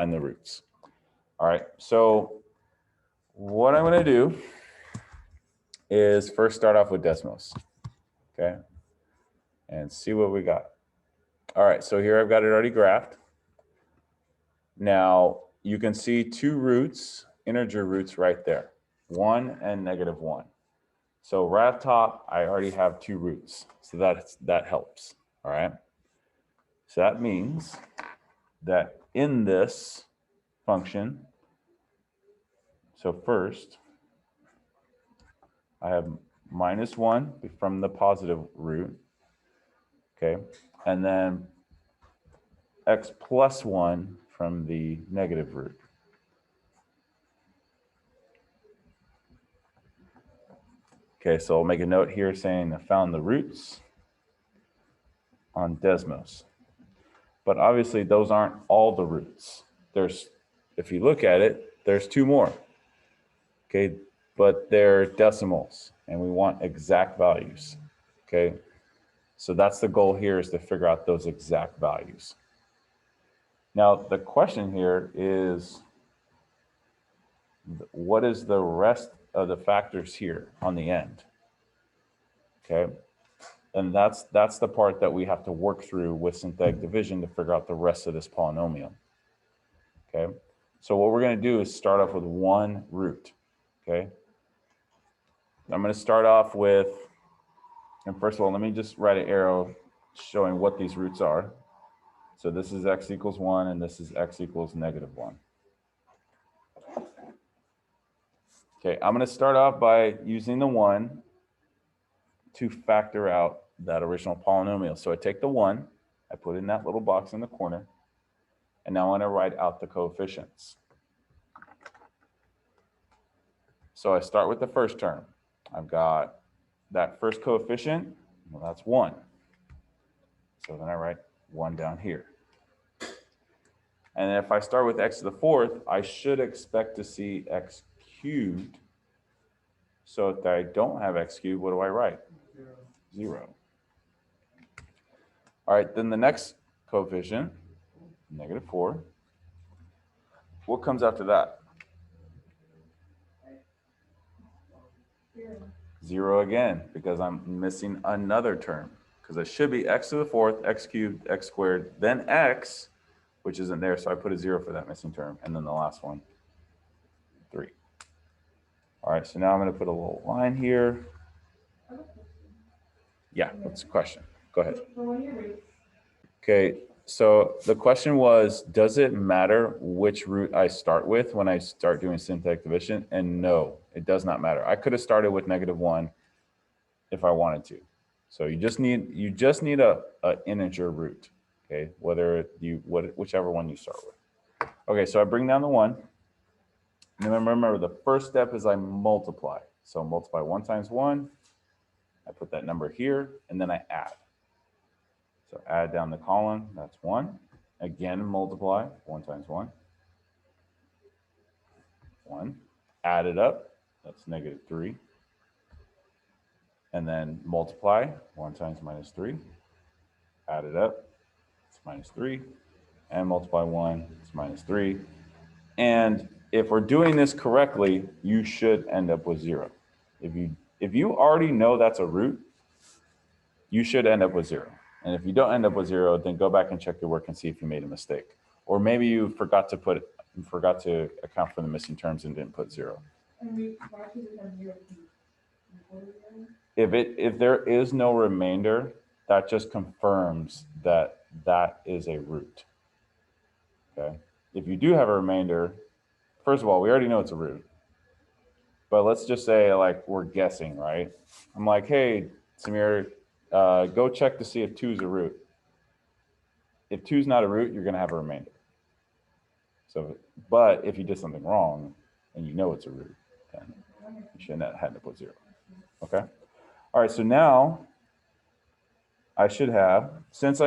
find the roots. All right, so what I'm going to do is first start off with Desmos, okay, and see what we got. All right, so here I've got it already graphed. Now you can see two roots, integer roots right there, 1 and -1. So right up top, I already have two roots, so that helps. All right, so that means that in this function, so first I have -1 from the positive root, okay, and then x plus 1 from the negative root. Okay, so I'll make a note here saying I found the roots on Desmos. But obviously those aren't all the roots. There's, if you look at it, there's two more. Okay, but they're decimals and we want exact values. Okay, so that's the goal here, is to figure out those exact values. Now the question here is, what is the rest of the factors here on the end? Okay, and that's the part that we have to work through with synthetic division to figure out the rest of this polynomial. Okay, so what we're going to do is start off with one root. Okay, I'm going to start off with, and first of all, let me just write an arrow showing what these roots are. So this is x equals 1 and this is x equals -1. Okay, I'm going to start off by using the 1 to factor out that original polynomial. So I take the 1, I put it in that little box in the corner, and now I want to write out the coefficients. So I start with the first term. I've got that first coefficient, well, that's 1. So then I write 1 down here. And if I start with x to the 4th, I should expect to see x cubed. So if I don't have x cubed, what do I write? 0. All right, then the next coefficient, -4. What comes after that? 0 again, because I'm missing another term. Because it should be x to the 4th, x cubed, x squared, then x, which isn't there, so I put a 0 for that missing term, and then the last one, 3. All right, so now I'm going to put a little line here. Yeah, what's the question? Go ahead. Okay, so the question was, does it matter which root I start with when I start doing synthetic division? And no, it does not matter. I could have started with -1 if I wanted to. So you just need a integer root, okay? Whichever one you start with. Okay, so I bring down the 1. And remember, the first step is I multiply. So multiply 1 times 1. I put that number here, and then I add. So add down the column, that's 1. Again, multiply 1 times 1. 1. Add it up, that's -3. And then multiply 1 times -3. Add it up, it's -3. And multiply 1, it's -3. And if we're doing this correctly, you should end up with 0. If you already know that's a root, you should end up with 0. And if you don't end up with 0, then go back and check your work and see if you made a mistake. Or maybe you forgot to account for the missing terms and didn't put 0. If there is no remainder, that just confirms that that is a root. Okay. If you do have a remainder, first of all, we already know it's a root. But let's just say, like, we're guessing, right? I'm like, hey, Samir, go check to see if 2 is a root. If 2 is not a root, you're going to have a remainder. So, but if you did something wrong and you know it's a root, then you shouldn't have had to put 0. Okay. All right. So now I should have, since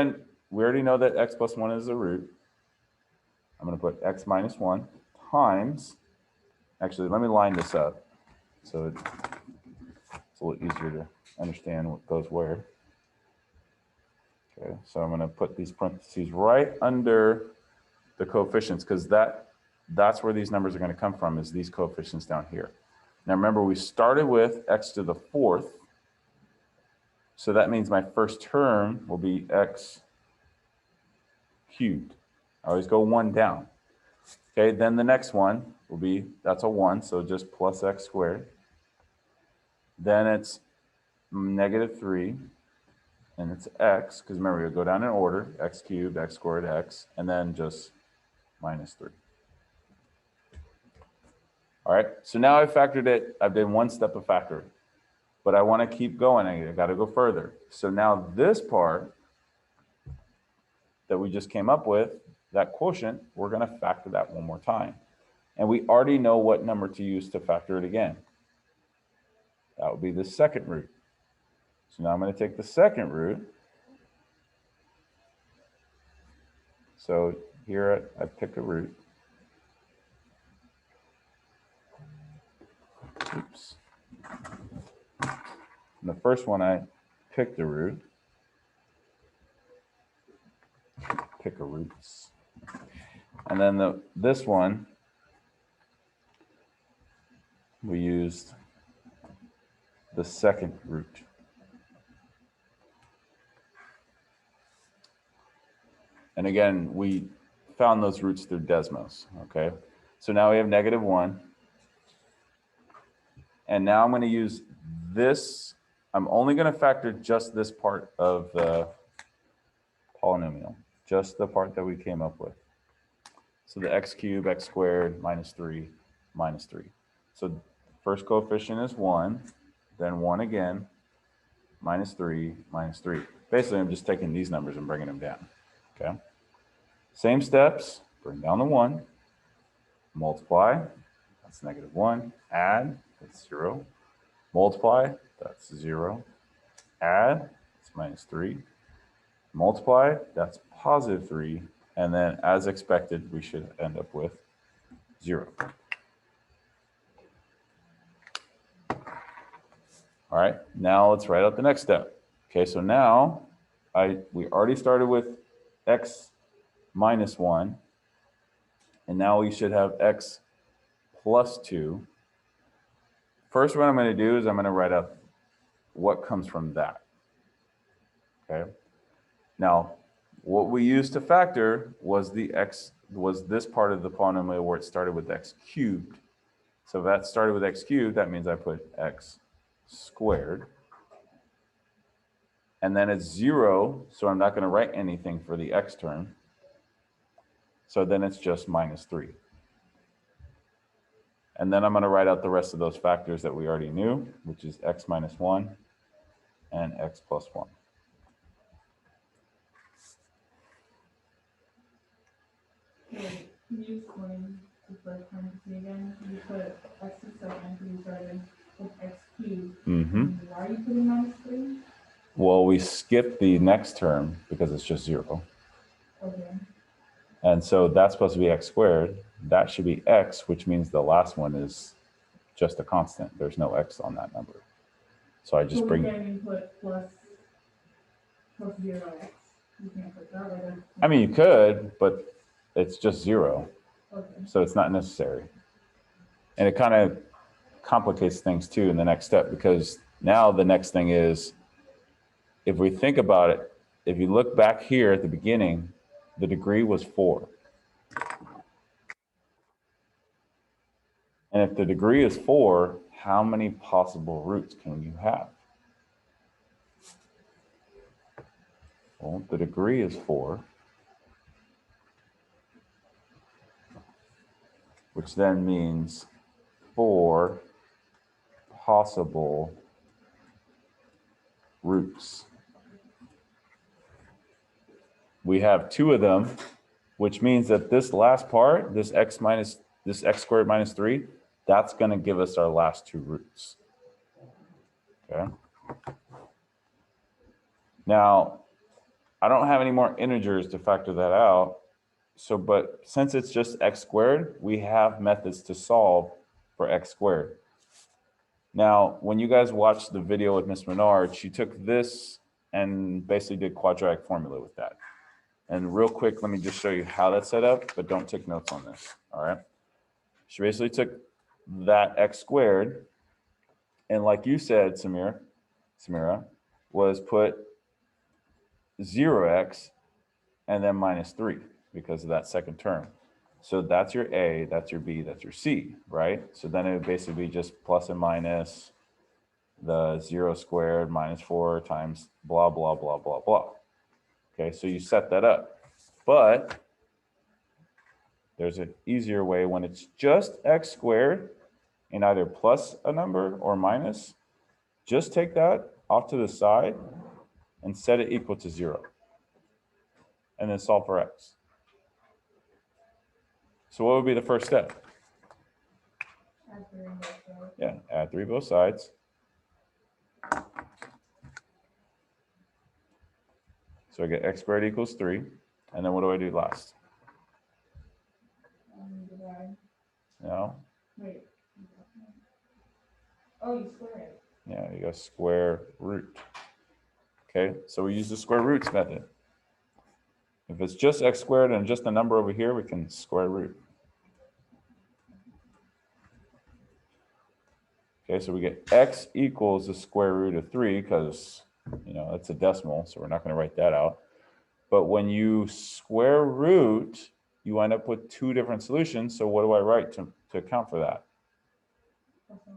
we already know that x plus 1 is a root, I'm going to put x minus 1 times, actually, let me line this up so it's a little easier to understand what goes where. Okay, so I'm going to put these parentheses right under the coefficients, because that's where these numbers are going to come from, is these coefficients down here. Now remember, we started with x to the fourth. So that means my first term will be x cubed. I always go one down. Okay, then the next one will be, that's a 1, so just plus x squared. Then it's -3, and it's x, because remember, we go down in order, x cubed, x squared, x, and then just -3. All right, so now I've factored it. I've done one step of factoring, but I want to keep going. I got to go further. So now this part that we just came up with, that quotient, we're going to factor that one more time. And we already know what number to use to factor it again. That would be the second root. So now I'm going to take the second root. So here I pick a root. Oops. And the first one I picked a root. Pick a roots. And then this one, we used the second root. And again, we found those roots through Desmos, okay? So now we have -1. And now I'm going to use this. I'm only going to factor just this part of the polynomial, just the part that we came up with. So the x cubed, x squared, -3, -3. So first coefficient is 1, then 1 again, -3, -3. Basically, I'm just taking these numbers and bringing them down, okay? Same steps, bring down the 1, multiply, that's -1, add, that's 0, multiply, that's 0, add, it's -3, multiply, that's +3, and then as expected, we should end up with 0. All right, now let's write out the next step. Okay, so now we already started with x -1, and now we should have x +2. First, what I'm going to do is I'm going to write out what comes from that. Okay, now what we used to factor was this part of the polynomial where it started with x cubed. So if that started with x cubed, that means I put x squared. And then it's 0, so I'm not going to write anything for the x term. So then it's just -3. And then I'm going to write out the rest of those factors that we already knew, which is x -1 and x +1. Can you explain the first time to me again? You put x to the second, you started with x cubed. Why are you putting -3? Well, we skipped the next term because it's just 0. Okay. And so that's supposed to be x squared. That should be x, which means the last one is just a constant. There's no x on that number. So I just so bring... you put plus 0x. You can't put that way. I mean, you could, but it's just 0. Okay. So it's not necessary. And it kind of complicates things too in the next step, because now the next thing is, if we think about it, if you look back here at the beginning, the degree was 4. And if the degree is 4, how many possible roots can you have? Well, the degree is 4, which then means 4 possible roots. We have 2 of them, which means that this last part, this x squared -3, that's going to give us our last 2 roots. Okay. Now, I don't have any more integers to factor that out. So, but since it's just x squared, we have methods to solve for x squared. Now, when you guys watched the video with Miss Menard, she took this and basically did quadratic formula with that. And real quick, let me just show you how that's set up, but don't take notes on this, all right? She basically took that x squared, and like you said, Samira, was put 0x and then minus 3 because of that second term. So that's your A, that's your B, that's your C, right? So then it would basically be just plus and minus the 0 squared minus 4 times blah, blah, blah, blah, blah. Okay, so you set that up. But there's an easier way when it's just x squared and either plus a number or minus. Just take that off to the side and set it equal to 0. And then solve for x. So what would be the first step? Add 3 on both sides. Yeah, add 3 both sides. So I get x squared equals 3. And then what do I do last? Divide. No? Wait. Oh, you square it. Yeah, you got square root. Okay, so we use the square roots method. If it's just x squared and just a number over here, we can square root. Okay, so we get x equals the square root of 3 because, it's a decimal, so we're not going to write that out. But when you square root, you end up with 2 different solutions. So what do I write to account for that? Plus and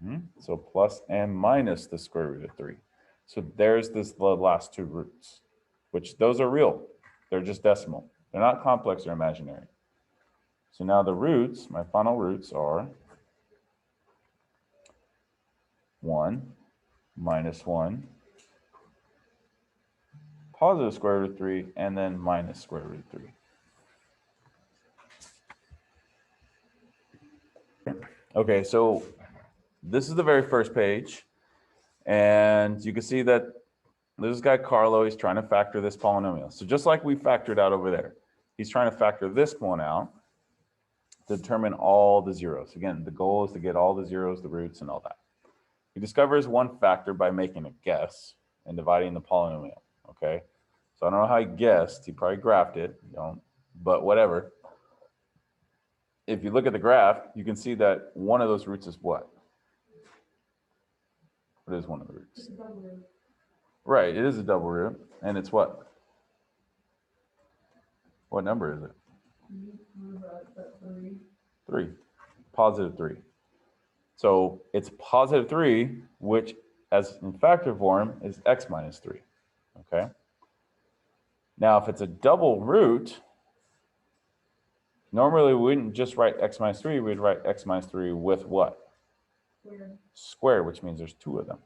minus. So plus and minus the square root of 3. So there's the last 2 roots, which those are real. They're just decimal. They're not complex or imaginary. So now the roots, my final roots are 1 minus 1, positive square root of 3, and then minus square root of 3. Okay, so this is the very first page. And you can see that this guy Carlo, he's trying to factor this polynomial. So just like we factored out over there, he's trying to factor this one out to determine all the zeros. Again, the goal is to get all the zeros, the roots, and all that. He discovers one factor by making a guess and dividing the polynomial, okay? So I don't know how he guessed. He probably graphed it, but whatever. If you look at the graph, you can see that one of those roots is what? What is one of the roots? It's a double root. Right, it is a double root, and it's what? What number is it? The 3. 3, positive 3. So it's positive 3, which as in factor form is x minus 3, okay? Now, if it's a double root, normally we wouldn't just write x minus 3, we'd write x minus 3 with what? Squared, which means there's 2 of them.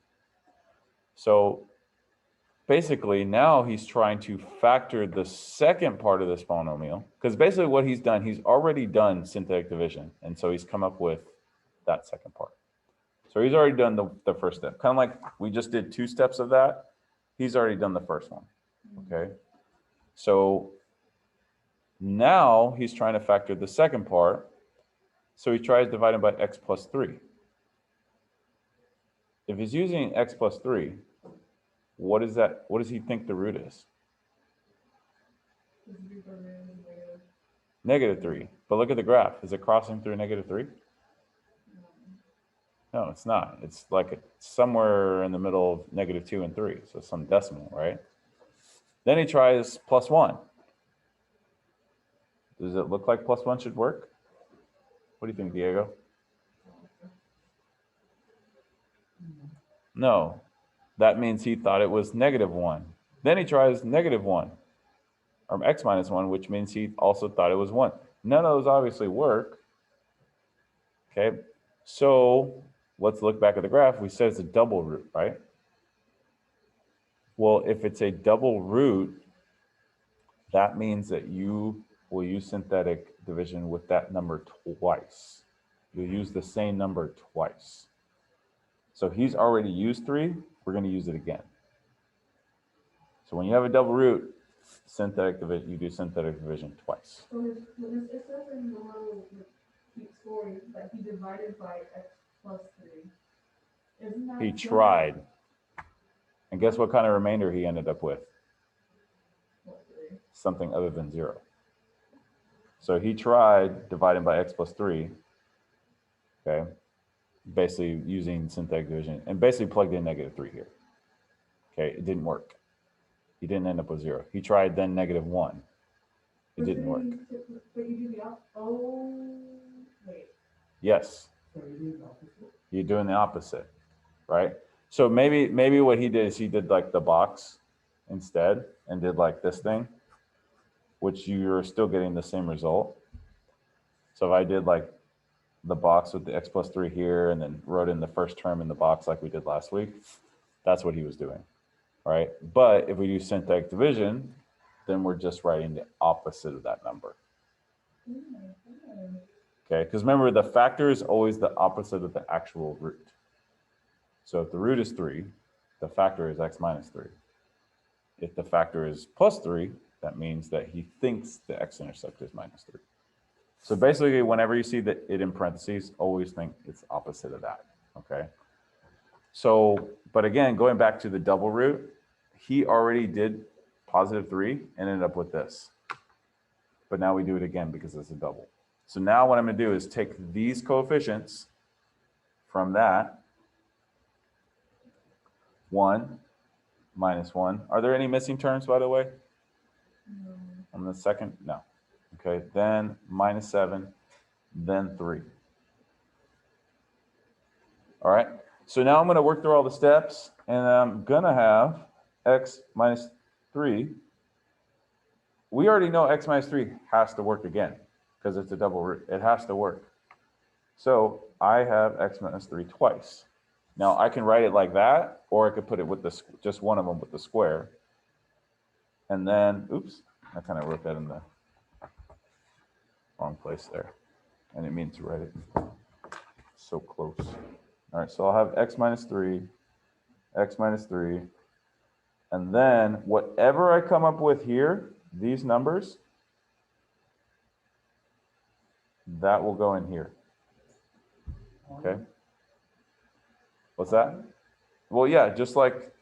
So basically now he's trying to factor the second part of this polynomial, because basically what he's done, he's already done synthetic division, and so he's come up with that second part. So he's already done the first step. Kind of like we just did 2 steps of that, he's already done the first one, okay? So now he's trying to factor the second part, so he tries dividing by x plus 3. If he's using x plus 3, what is that? What does he think the root is? Negative 3. But look at the graph. Is it crossing through negative 3? No, it's not. It's like somewhere in the middle of negative 2 and 3. So some decimal, right? Then he tries plus 1. Does it look like plus 1 should work? What do you think, Diego? No. That means he thought it was negative 1. Then he tries negative 1, or x minus 1, which means he also thought it was 1. None of those obviously work. Okay, so let's look back at the graph. We said it's a double root, right? Well, if it's a double root, that means that you will use synthetic division with that number twice. You'll use the same number twice. So he's already used 3. We're going to use it again. So when you have a double root, synthetic division, you do synthetic division twice. So it says in the little story that he divided by x plus 3. Isn't that? He tried. And guess what kind of remainder he ended up with? something other than 0. So he tried dividing by x plus 3, okay, basically using synthetic division, and basically plugged in -3 here. Okay, it didn't work. He didn't end up with 0. He tried then -1. It didn't work. But you do the oh, wait. Yes. So you do the opposite? You're doing the opposite, right? So maybe what he did is he did like the box instead and did like this thing, which you're still getting the same result. So if I did like the box with the x plus 3 here and then wrote in the first term in the box like we did last week, that's what he was doing, right? But if we do synthetic division, then we're just writing the opposite of that number. Okay, because remember, the factor is always the opposite of the actual root. So if the root is 3, the factor is x minus 3. If the factor is plus 3, that means that he thinks the x-intercept is minus 3. So basically, whenever you see it in parentheses, always think it's opposite of that, okay? So, but again, going back to the double root, he already did +3 and ended up with this. But now we do it again because it's a double. So now what I'm going to do is take these coefficients from that, 1 minus 1. Are there any missing terms, by the way? No. On the second? No. Okay, then -7, then 3. All right, so now I'm going to work through all the steps, and I'm going to have x minus 3. We already know x minus 3 has to work again because it's a double root. It has to work. So I have x minus 3 twice. Now I can write it like that, or I could put it with the just one of them with the square. And then, oops, I kind of wrote that in the wrong place there. I didn't mean to write it so close. All right, so I'll have x minus 3, and then whatever I come up with here, these numbers, that will go in here. Okay. What's that? Well, yeah, just like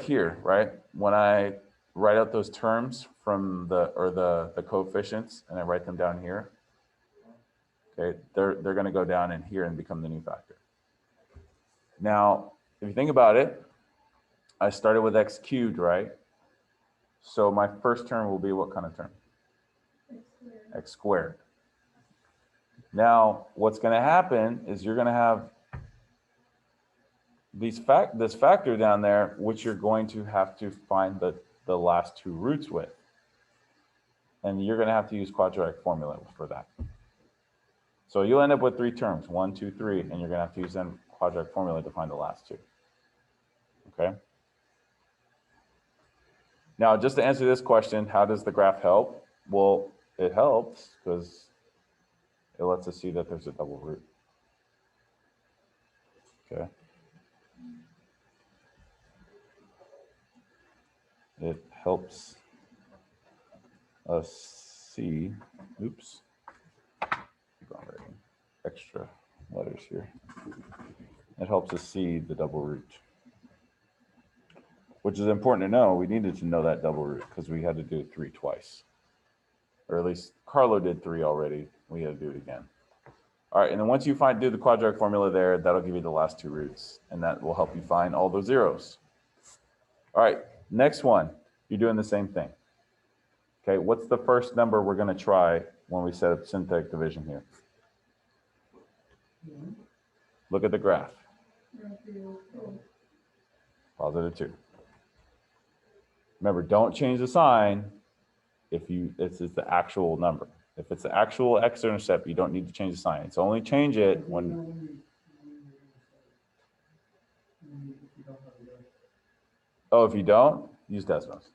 here, right? When I write out those terms from the coefficients and I write them down here, okay, they're going to go down in here and become the new factor. Now, if you think about it, I started with x cubed, right? So my first term will be what kind of term? X squared. Now, what's going to happen is you're going to have this factor down there, which you're going to have to find the last two roots with. And you're going to have to use quadratic formula for that. So you'll end up with 3 terms, 1, 2, 3, and you're going to have to use then quadratic formula to find the last 2. Okay? Now, just to answer this question, how does the graph help? Well, it helps because it lets us see that there's a double root. Okay? It helps us see, oops, keep on writing extra letters here. It helps us see the double root, which is important to know. We needed to know that double root because we had to do 3 twice. Or at least Carlo did 3 already. We had to do it again. All right, and then once you do the quadratic formula there, that'll give you the last 2 roots, and that will help you find all those zeros. All right, next one, you're doing the same thing. Okay, what's the first number we're going to try when we set up synthetic division here? Look at the graph. +2. Remember, don't change the sign if this is the actual number. If it's the actual x-intercept, you don't need to change the sign. It's only change it when. Oh, if you don't, use Desmos.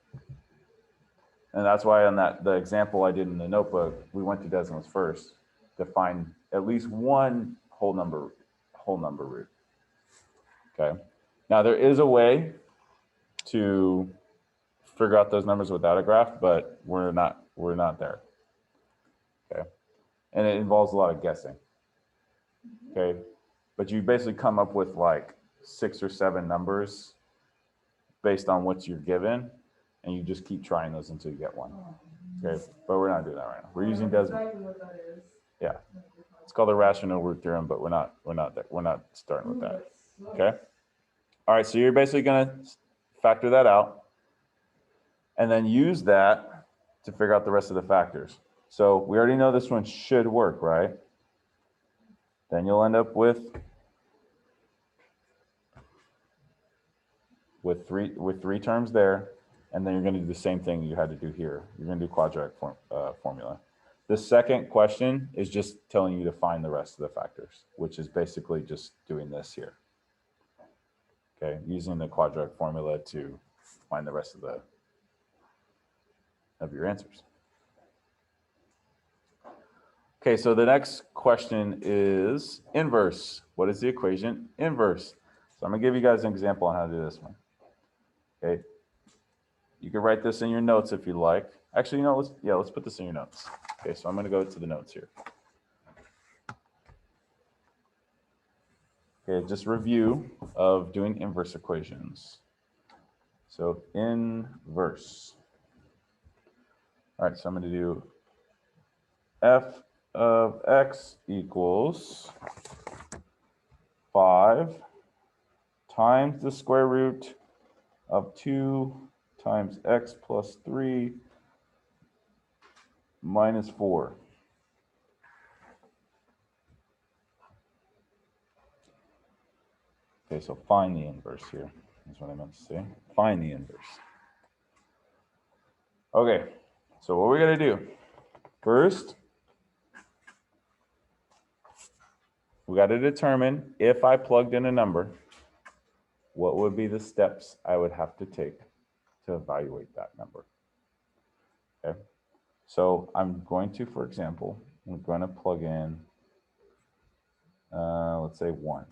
And that's why on the example I did in the notebook, we went to Desmos first to find at least one whole number root. Okay. Now there is a way to figure out those numbers without a graph, but we're not there. Okay. And it involves a lot of guessing. Okay. But you basically come up with like 6 or 7 numbers based on what you're given. and you just keep trying those until you get one. Okay, but we're not doing that right now. We're using Desmos. Exactly what that is. Yeah, it's called the rational root theorem, but we're not starting with that. Okay. All right, so you're basically gonna factor that out, and then use that to figure out the rest of the factors. So we already know this one should work, right? Then you'll end up with three terms there, and then you're going to do the same thing you had to do here. You're going to do quadratic formula. The second question is just telling you to find the rest of the factors, which is basically just doing this here. Okay, using the quadratic formula to find the rest of your answers. Okay, so the next question is inverse. What is the equation inverse? So I'm going to give you guys an example on how to do this one. Okay, you can write this in your notes if you like. Actually, you know, let's put this in your notes. Okay, so I'm going to go to the notes here. Okay, just review of doing inverse equations. So inverse. All right, so I'm going to do f of x equals 5 times the square root of 2 times x plus 3 minus 4. Okay, so find the inverse here. That's what I meant to say. Find the inverse. Okay, so what we're going to do, first, we got to determine if I plugged in a number, what would be the steps I would have to take to evaluate that number. Okay, so I'm going to, for example, I'm going to plug in, let's say 1.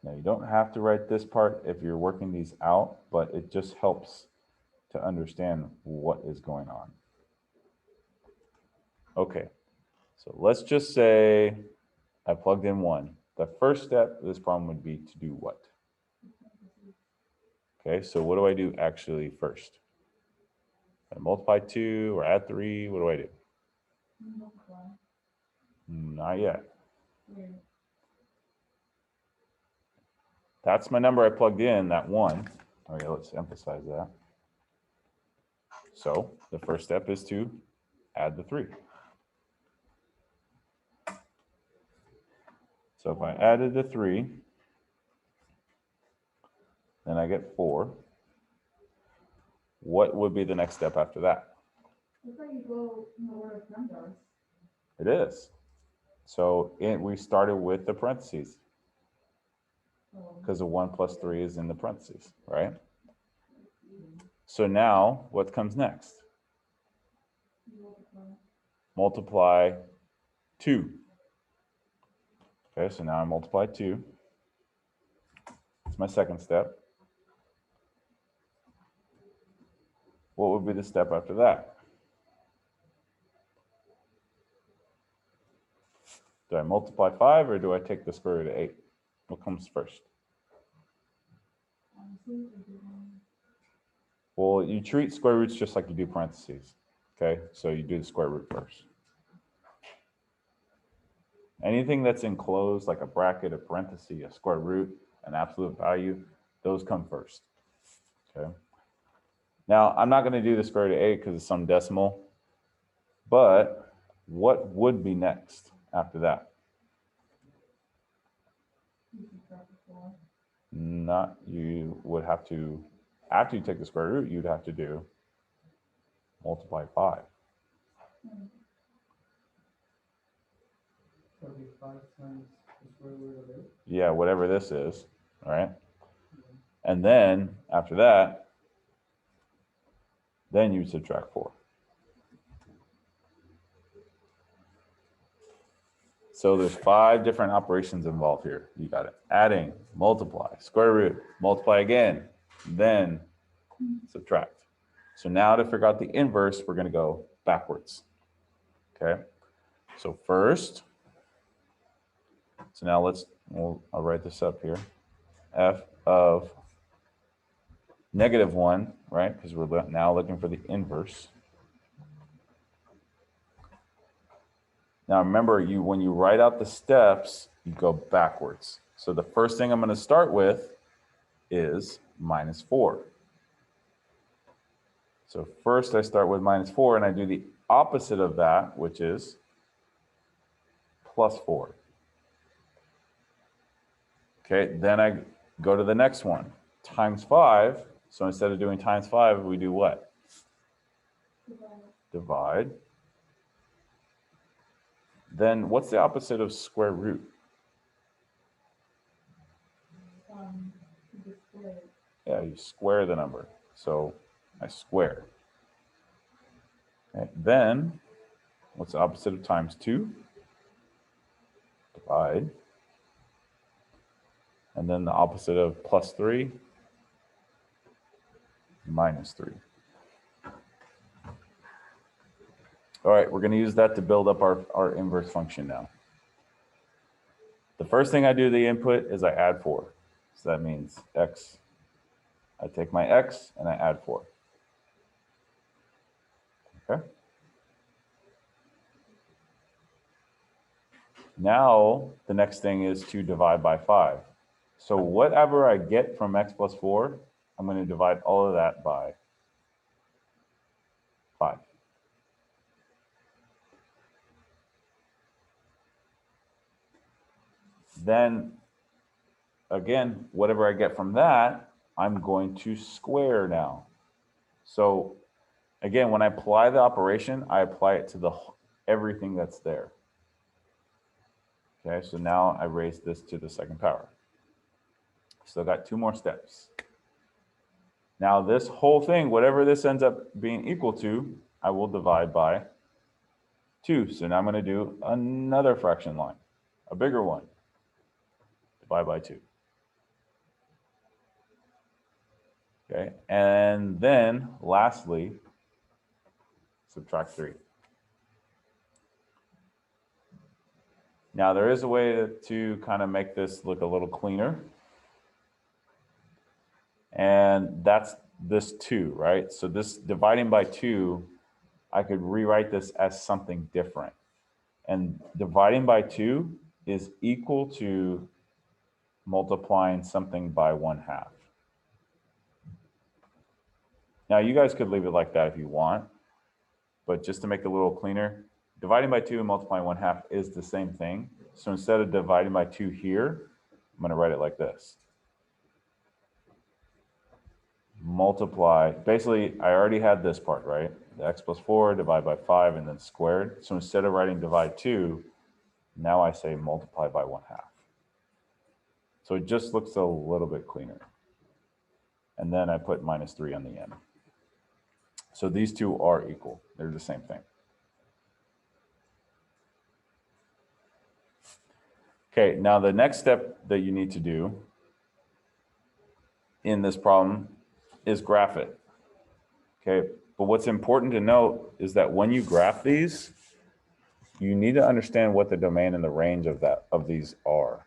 Now, you don't have to write this part if you're working these out, but it just helps to understand what is going on. Okay, so let's just say I plugged in 1. The first step of this problem would be to do what? Okay, so what do I do actually first? I multiply 2 or add 3, what do I do? Not yet. That's my number I plugged in, that 1. Okay, let's emphasize that. So the first step is to add the 3. So if I added the 3, then I get 4. What would be the next step after that? Looks like you go in the order of numbers. It is. So we started with the parentheses because the 1 plus 3 is in the parentheses, right? So now what comes next? Multiply 2. Okay, so now I multiply 2. It's my second step. What would be the step after that? Do I multiply 5 or do I take the square root of 8? What comes first? Well, you treat square roots just like you do parentheses. Okay, so you do the square root first. Anything that's enclosed, like a bracket, a parenthesis, a square root, an absolute value, those come first. Okay. Now, I'm not going to do the square root of 8 because it's some decimal, but what would be next after that? Not, you would have to, after you take the square root, you'd have to do multiply 5. Okay, 5 times the square root of 8. Yeah, whatever this is, all right? And then after that, then you subtract 4. So there's 5 different operations involved here. You got it. Adding, multiply, square root, multiply again, then subtract. So now to figure out the inverse, we're going to go backwards. Okay. So first, so now I'll write this up here. F of -1, right? Because we're now looking for the inverse. Now remember, when you write out the steps, you go backwards. So the first thing I'm going to start with is -4. So first I start with -4 and I do the opposite of that, which is +4. Okay, then I go to the next one, times 5. So instead of doing times 5, we do what? Divide. Then what's the opposite of square root? Yeah, you square the number. So I square. Okay, then what's the opposite of times 2? Divide. And then the opposite of +3? -3. All right, we're going to use that to build up our inverse function now. The first thing I do to the input is I add 4. So that means x. I take my x and I add 4. Okay. Now, the next thing is to divide by 5. So whatever I get from x plus 4, I'm going to divide all of that by 5. Then, again, whatever I get from that, I'm going to square now. So, again, when I apply the operation, I apply it to everything that's there. Okay, so now I raise this to the second power. Still got 2 more steps. Now this whole thing, whatever this ends up being equal to, I will divide by 2. So now I'm going to do another fraction line, a bigger one. Divide by 2. Okay, and then lastly, subtract 3. Now there is a way to kind of make this look a little cleaner. And that's this 2, right? So this dividing by 2, I could rewrite this as something different. And dividing by 2 is equal to multiplying something by 1/2. Now you guys could leave it like that if you want, but just to make it a little cleaner, dividing by 2 and multiplying 1/2 is the same thing. So instead of dividing by 2 here, I'm going to write it like this. Multiply, basically I already had this part, right? The x plus 4 divided by 5 and then squared. So instead of writing divide 2, now I say multiply by 1/2. So it just looks a little bit cleaner. And then I put -3 on the end. So these two are equal. They're the same thing. Okay, now the next step that you need to do in this problem is graph it. Okay, but what's important to note is that when you graph these, you need to understand what the domain and the range of these are.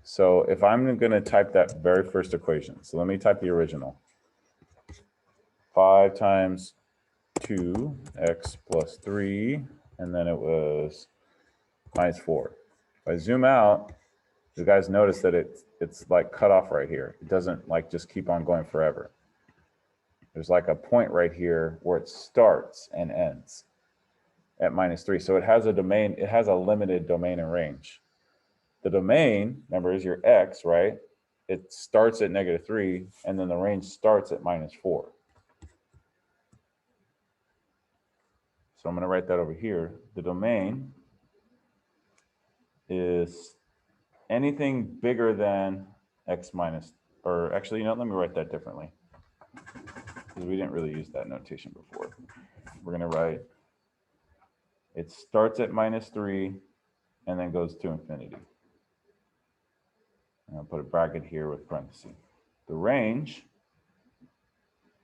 So if I'm going to type that very first equation, so let me type the original. 5 times 2x plus 3, and then it was -4. If I zoom out, you guys notice that it's like cut off right here. It doesn't like just keep on going forever. There's like a point right here where it starts and ends at -3. So it has a domain, it has a limited domain and range. The domain, remember, is your x, right? It starts at -3, and then the range starts at -4. So I'm going to write that over here. The domain is anything bigger than x minus, or actually, let me write that differently, because we didn't really use that notation before. We're going to write, it starts at -3 and then goes to infinity. And I'll put a bracket here with parentheses. The range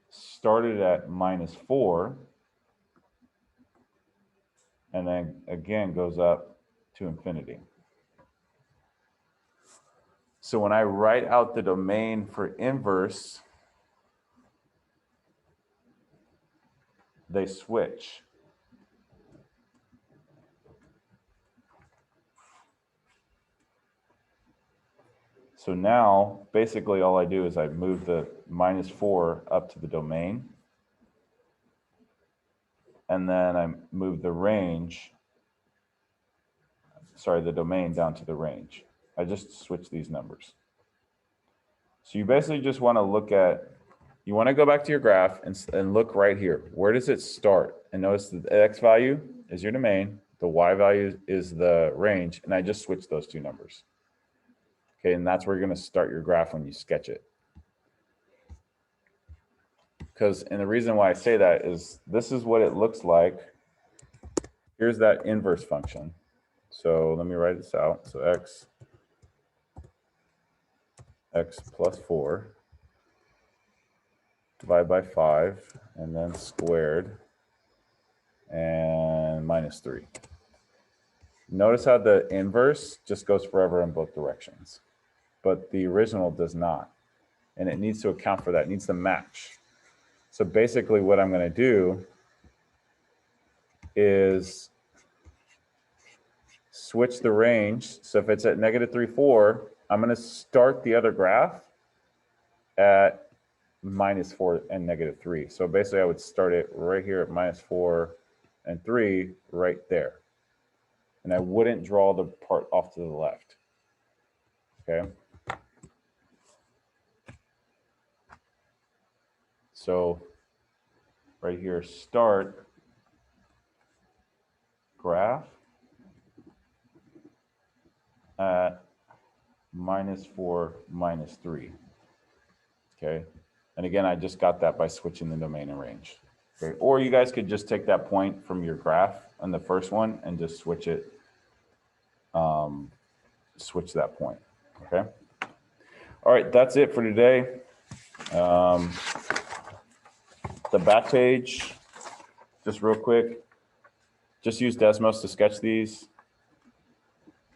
started at -4 and then again goes up to infinity. So when I write out the domain for inverse, they switch. So now, basically all I do is I move the -4 up to the domain, and then I move the range, sorry, the domain down to the range. I just switch these numbers. So you basically just want to look at, you want to go back to your graph and look right here. Where does it start? And notice the X value is your domain, the Y value is the range, and I just switch those two numbers. Okay, and that's where you're going to start your graph when you sketch it. And the reason why I say that is this is what it looks like. Here's that inverse function. So let me write this out. So x plus 4 divided by 5, and then squared, and -3. Notice how the inverse just goes forever in both directions, but the original does not. And it needs to account for that, it needs to match. So basically what I'm going to do is switch the range. So if it's at -3, 4, I'm going to start the other graph at -4 and -3. So basically I would start it right here at -4 and 3 right there. And I wouldn't draw the part off to the left. Okay. So right here, start graph at -4, -3. Okay. And again, I just got that by switching the domain and range. Okay. Or you guys could just take that point from your graph on the first one and just switch it, switch that point. Okay. All right, that's it for today. The back page, just real quick, just use Desmos to sketch these.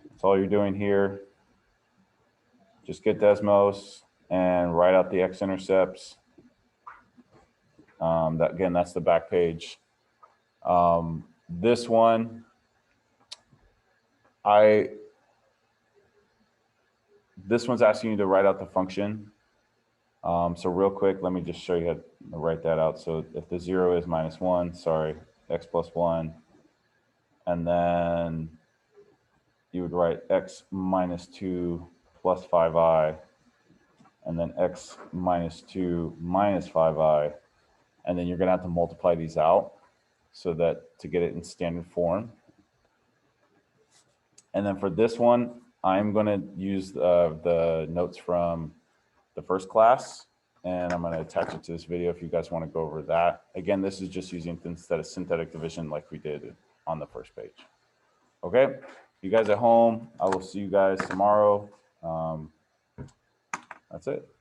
That's all you're doing here. Just get Desmos and write out the x-intercepts. Again, that's the back page. This one, this one's asking you to write out the function. So real quick, let me just show you how to write that out. So if the 0 is -1, sorry, x plus 1, and then you would write x minus 2 plus 5i, and then x minus 2 minus 5i, and then you're going to have to multiply these out so that to get it in standard form. And then for this one, I'm going to use the notes from the first class, and I'm going to attach it to this video if you guys want to go over that. Again, this is just using instead of synthetic division like we did on the first page. Okay, you guys at home, I will see you guys tomorrow. That's it.